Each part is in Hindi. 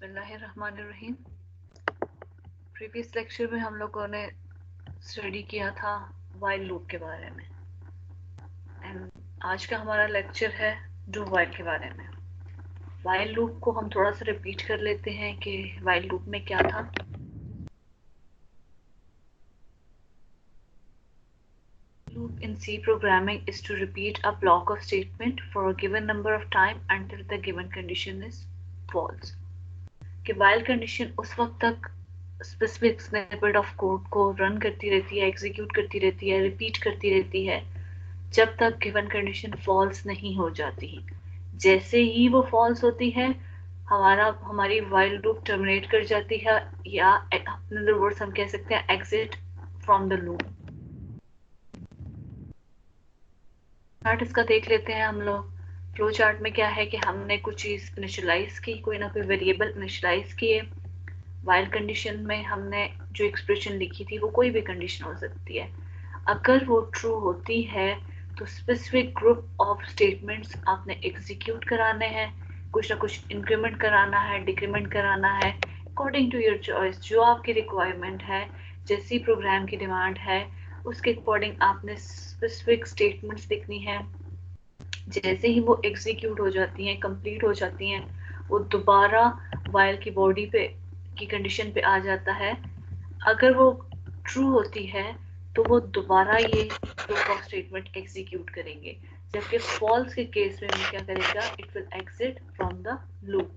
बिस्मिल्लाहिर्रहमानिर्रहीम। प्रीवियस लेक्चर में हम लोगों ने स्टडी किया था वाइल लूप के बारे में एंड आज का हमारा लेक्चर है डू वाइल के बारे में। वाइल लूप को हम थोड़ा सा रिपीट कर लेते हैं कि वाइल लूप में क्या था। Loop in C programming is to repeat a block of statement for a given number of time until the given condition is false। कि वाइल कंडीशन उस वक्त तक स्पेसिफिक स्निपेट ऑफ कोड को रन करती रहती है, एग्जीक्यूट करती रहती है, रिपीट करती रहती है जब तक गिवन कंडीशन फॉल्स नहीं हो जाती। जैसे ही वो फॉल्स होती है हमारी वाइल लूप टर्मिनेट कर जाती है, या इन अदर वर्ड्स हम कह सकते हैं exit from the loop. Chart इसका देख लेते हैं हम लोग। फ्लो चार्ट में क्या है कि हमने कुछ चीज इनिशियलाइज की, कोई ना कोई वेरिएबल इनिशियलाइज किए। वाइल कंडीशन में हमने जो एक्सप्रेशन लिखी थी वो कोई भी कंडीशन हो सकती है। अगर वो ट्रू होती है तो स्पेसिफिक ग्रुप ऑफ स्टेटमेंट्स आपने एग्जीक्यूट कराने हैं, कुछ ना कुछ इंक्रीमेंट कराना है, डिक्रीमेंट कराना है, अकॉर्डिंग टू योर चॉइस। जो आपकी रिक्वायरमेंट है, जैसी प्रोग्राम की डिमांड है, उसके अकॉर्डिंग आपने स्पेसिफिक स्टेटमेंट्स लिखनी है। जैसे ही वो एग्जीक्यूट हो जाती हैं, कंप्लीट हो जाती हैं, वो दोबारा वाइल की बॉडी पे की कंडीशन पे आ जाता है। अगर वो ट्रू होती है तो वो दोबारा ये ग्रुप ऑफ स्टेटमेंट एग्जीक्यूट करेंगे, जबकि फॉल्स के केस में क्या करेगा, it will exit from the loop.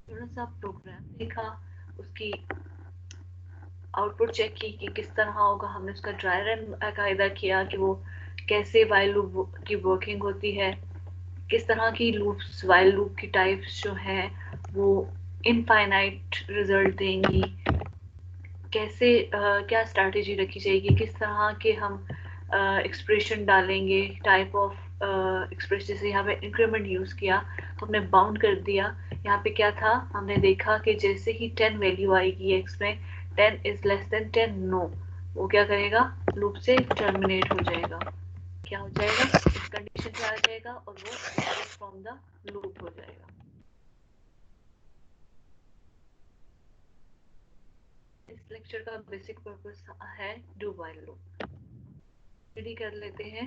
थोड़ा सा प्रोग्राम देखा, उसकी आउटपुट चेक की कि किस तरह होगा। हमने उसका ड्राई रन बाकायदा किया कि वो कैसे वाइल लूप की वर्किंग होती है, किस तरह की लूप्स वाइल लूप की टाइप्स जो है वो इनफाइनाइट रिजल्ट देंगी, कैसे क्या स्ट्रैटेजी रखी जाएगी, किस तरह के हम एक्सप्रेशन डालेंगे, टाइप ऑफ एक्सप्रेशन। जैसे यहाँ पे इंक्रीमेंट यूज किया तो हमने बाउंड कर दिया। यहाँ पे क्या था, हमने देखा कि जैसे ही 10 वैल्यू आएगी एक्स में, 10 इज लेस देन 10 नो, वो क्या करेगा, लूप से टर्मिनेट हो जाएगा। क्या हो जाएगा, इस कंडीशन पे आ जाएगा और वो फ्रॉम द लूप हो जाएगा। इस लेक्चर का बेसिक पर्पस है डू वाइल लूप। रेडी कर लेते हैं।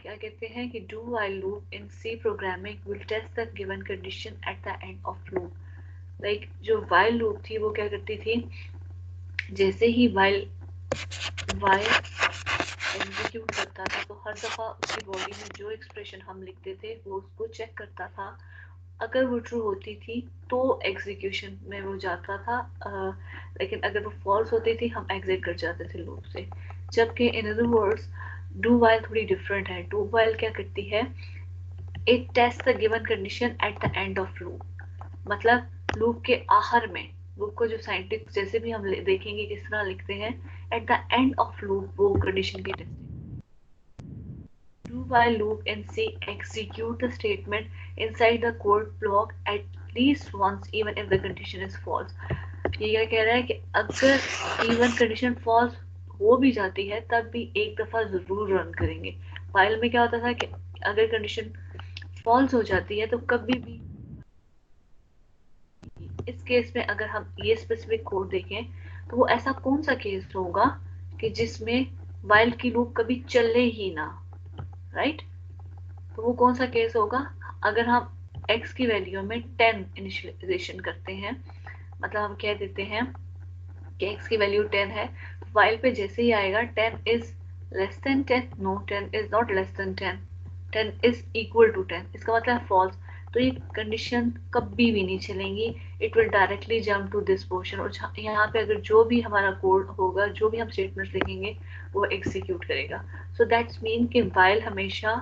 क्या कहते हैं कि do while loop in C programming will test the given condition at the end of loop. Like जो वाइल लूप थी वो क्या करती थी, जैसे ही वाइल एग्जीक्यूट करता था तो हर दफा उसकी बॉडी में जो एक्सप्रेशन हम लिखते थे वो उसको चेक करता था। अगर वो ट्रू होती थी तो एग्जीक्यूशन में वो जाता था, लेकिन अगर वो फॉल्स होती थी हम एग्जिट कर जाते थे लूप से। जबकि in other words do while थोड़ी डिफरेंट है। डू वाइल क्या करती है, it taste the given condition at the end of loop. मतलब लूप के आखिर में, लूप को जो साइंटिस्ट जैसे भी हम देखेंगे किस तरह लिखते हैं, eight the end of loop वो कंडीशन की testing. Do while loop in C execute the statement inside the code block at least once even if the condition is false। ये क्या कह रहा है कि अगर even condition false हो भी जाती है तब भी एक दफा जरूर रन करेंगे। फाइल में क्या होता था कि अगर कंडीशन फॉल्स हो जाती है तो कभी भी, इस केस में अगर हम ये स्पेसिफिक कोड देखें तो वो ऐसा कौन सा केस होगा कि जिसमें वाइल की लूप कभी चले ही ना, राइट। तो वो कौन सा केस होगा, अगर हम x की वैल्यू में 10 इनिशियलाइजेशन करते हैं, मतलब हम कह देते हैं कि x की वैल्यू 10 है, तो वाइल पे जैसे ही आएगा 10 is less than 10, no 10 is not less than 10, 10 is equal to 10, इसका मतलब फॉल्स। तो ये कंडीशन कभी भी नहीं चलेंगी, it will directly jump to this portion. और यहाँ पे अगर जो भी हमारा कोड होगा, जो भी हम स्टेटमेंट लिखेंगे वो एग्जीक्यूट करेगा। सो दैट्स मीन कि वाइल हमेशा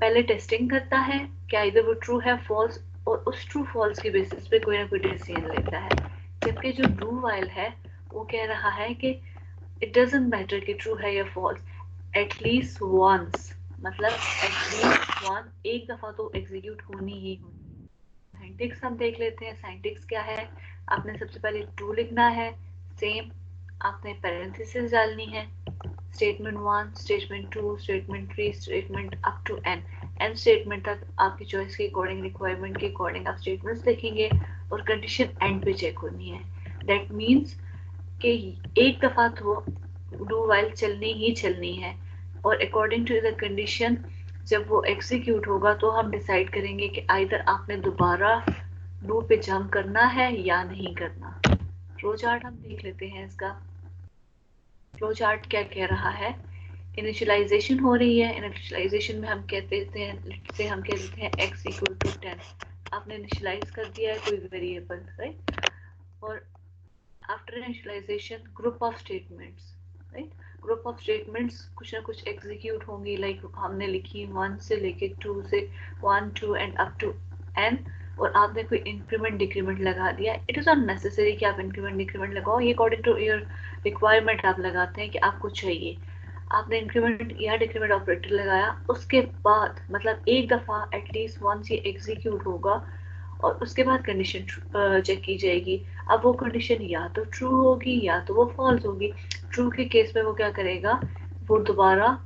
पहले टेस्टिंग करता है क्या इधर वो ट्रू है फॉल्स, और उस ट्रू फॉल्स के बेसिस पे कोई ना कोई डिसीजन लेता है। जबकि जो डू वाइल है वो कह रहा है कि इट डजंट मैटर कि ट्रू है या फॉल्स, एटलीस्ट वंस, मतलब एटलीस्ट वन, एक दफा तो एग्जीक्यूट होनी ही होनी। साइंटिक्स हम देख लेते हैं। साइंटिक्स क्या है, आपने सबसे पहले ट्रू लिखना है, सेम आपने पैरेंथेसिस डालनी है, statement 1, statement 2, statement 3, statement up to n, n statement तक आपकी चॉइस के अकॉर्डिंग, रिक्वायरमेंट के अकॉर्डिंग आप स्टेटमेंट्स लिखेंगे और कंडीशन एंड पे चेक होनी है। दैट मीन्स कि एक दफ़ा तो डू वाइल चलनी ही चलनी है और अकॉर्डिंग टू द कंडीशन जब वो एग्जीक्यूट होगा तो हम डिसाइड करेंगे कि आइदर आपने दोबारा डू पे जंप करना है या नहीं करना। फ्लो चार्ट हम देख लेते हैं इसका। फ्लो चार्ट क्या कह रहा है, इनिशियलाइजेशन हो रही है। इनिशियलाइजेशन में हम कहते हैं हम कह देते हैं x इक्वल टू 10, आपने इनिशियलाइज कर दिया है कोई वेरिएबल, राइट। और after initialization group of statements, right, group of statements कुछ ना कुछ एग्जीक्यूट होंगी। लाइक हमने लिखी 1 से लेके 2 से 1 2 एंड अप टू n, और आपने कोई इंक्रीमेंट डिक्रीमेंट लगा दिया। इट इज़ नॉट नेसेसरी कि आप इंक्रीमेंट डिक्रीमेंट लगाओ, ये अकॉर्डिंग टू योर रिक्वायरमेंट आप लगाते हैं कि आपको चाहिए। आपने इंक्रीमेंट या डिक्रीमेंट ऑपरेटर लगाया, उसके बाद मतलब एक दफ़ा एटलीस्ट वंस ये एग्जीक्यूट होगा और उसके बाद कंडीशन चेक की जाएगी। अब वो कंडीशन या तो ट्रू होगी या तो वो फॉल्स होगी। ट्रू के केस में वो क्या करेगा, वो दोबारा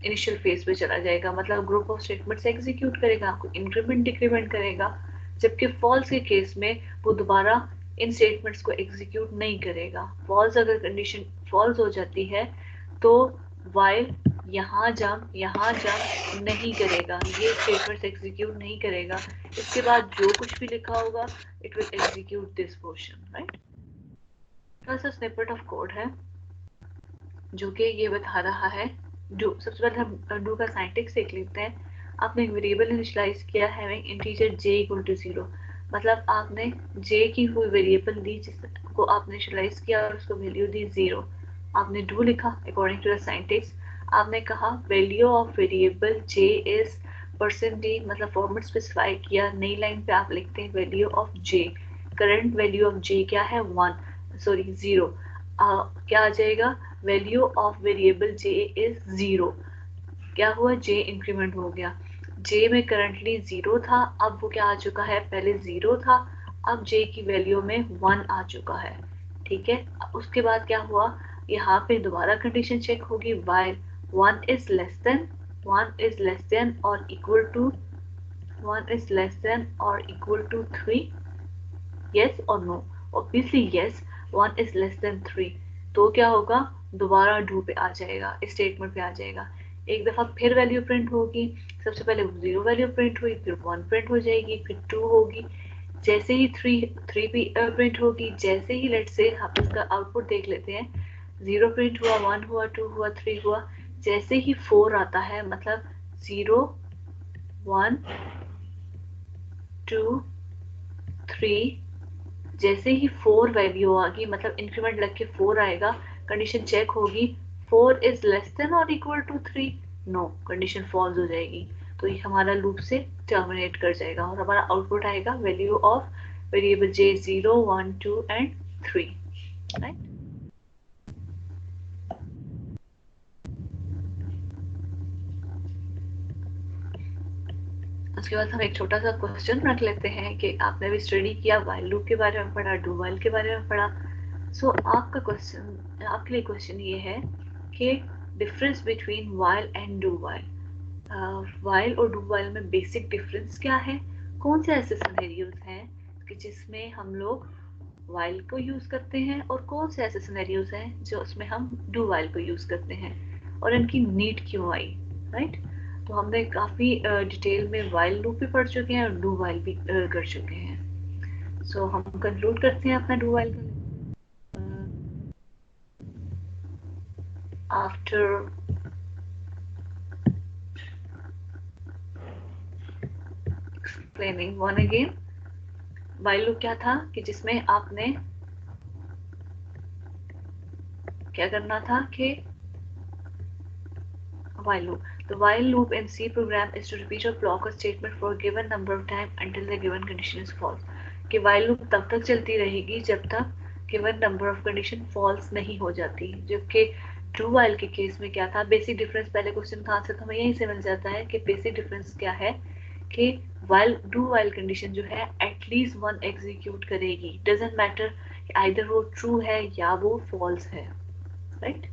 इनिशियल फेज पे चला जाएगा, मतलब ग्रुप ऑफ स्टेटमेंट्स एग्जीक्यूट करेगा, आपको इंक्रीमेंट डिक्रीमेंट करेगा। जबकि फॉल्स के केस में वो दोबारा इन स्टेटमेंट्स को एग्जीक्यूट नहीं करेगा। फॉल्स अगर कंडीशन फॉल्स हो जाती है तो वाइल यहाँ जंप नहीं करेगा, ये स्टेटमेंट्स एग्जीक्यूट नहीं करेगा। इसके बाद जो कुछ भी लिखा होगा it will execute this portion, right. थोड़ा सा स्निपेट ऑफ कोड है जो कि ये बता रहा है। डू, सबसे पहले हम डू का साइंटिक्स देख लेते हैं। आपने एक वेरिएबल इनिशियलाइज किया है इंटीजर j इक्वल टू 0, मतलब आपने j की कोई वेरिएबल दी जिसको आपने इनिशियलाइज किया और उसको वैल्यू दी 0। आपने डू लिखा अकॉर्डिंग टू द साइंटिक्स। आपने कहा value of variable j is %d, मतलब फॉर्मेट स्पेसिफाई किया। नई लाइन पे आप लिखते हैं value of j, current value of j क्या है 0। क्या आ जाएगा, value of variable j is 0। क्या हुआ, j इंक्रीमेंट हो गया। j में करंटली 0 था, अब वो क्या आ चुका है, पहले 0 था, अब j की वैल्यू में 1 आ चुका है। ठीक है, उसके बाद क्या हुआ, यहाँ पे दोबारा कंडीशन चेक होगी, वाइल 1 इज लेस देन और equal to 3, yes or no, obviously yes, 1 is less than 3, तो क्या होगा, दोबारा डू पे आ जाएगा, स्टेटमेंट पे आ जाएगा। एक दफा फिर वैल्यू प्रिंट होगी, सबसे पहले 0 वैल्यू प्रिंट हुई, फिर 1 प्रिंट हो जाएगी, फिर 2 होगी, जैसे ही 3 भी प्रिंट होगी, जैसे ही लेट से हम इसका आउटपुट देख लेते हैं, 0 प्रिंट हुआ, 1 हुआ, 2 हुआ, 3 हुआ, जैसे ही 4 आता है, मतलब 0 1 2 3, जैसे ही 4 वैल्यू आ गई, मतलब इंक्रीमेंट लग के 4 आएगा, कंडीशन चेक होगी 4 इज लेस देन और equal to 3, no, condition false हो जाएगी, तो ये हमारा लूप से टर्मिनेट कर जाएगा और हमारा आउटपुट आएगा value of variable j 0 1 2 and 3, right. उसके बाद हम एक छोटा सा क्वेश्चन रख लेते हैं कि आपने भी स्टडी किया, वाइल लूप के बारे में पढ़ा, डू वाइल के बारे में पढ़ा। सो आपके लिए क्वेश्चन ये है कि difference between while and do while, while और डू वाइल में बेसिक डिफरेंस क्या है, कौन से ऐसे सिनेरियोज हैं कि जिसमें हम लोग वाइल को यूज करते हैं और कौन से ऐसे सिनेरियोज हैं जो उसमें हम डू वाइल को यूज करते हैं और इनकी नीड क्यों आई, राइट। तो हमने काफी डिटेल में वाइल लूप भी पढ़ चुके हैं और डू वाइल भी कर चुके हैं। सो हम कंक्लूड करते हैं अपना डू वाइल का। After explaining one again, while loop क्या था कि जिसमें आपने क्या करना था कि while loop. The while loop in C program is to repeat or block a statement for a given number of time until the given condition is false. कि while loop तब तक चलती रहेगी जब तक given number of condition false नहीं हो जाती। जबकि true while के केस में क्या था, बेसिक डिफरेंस, पहले क्वेश्चन का आंसर हमें यहीं से मिल जाता है कि बेसिक डिफरेंस क्या है कि while do while कंडीशन जो है एटलीस्ट 1 एग्जीक्यूट करेगी, डजेंट मैटर आइदर वो ट्रू है या वो फॉल्स है, राइट।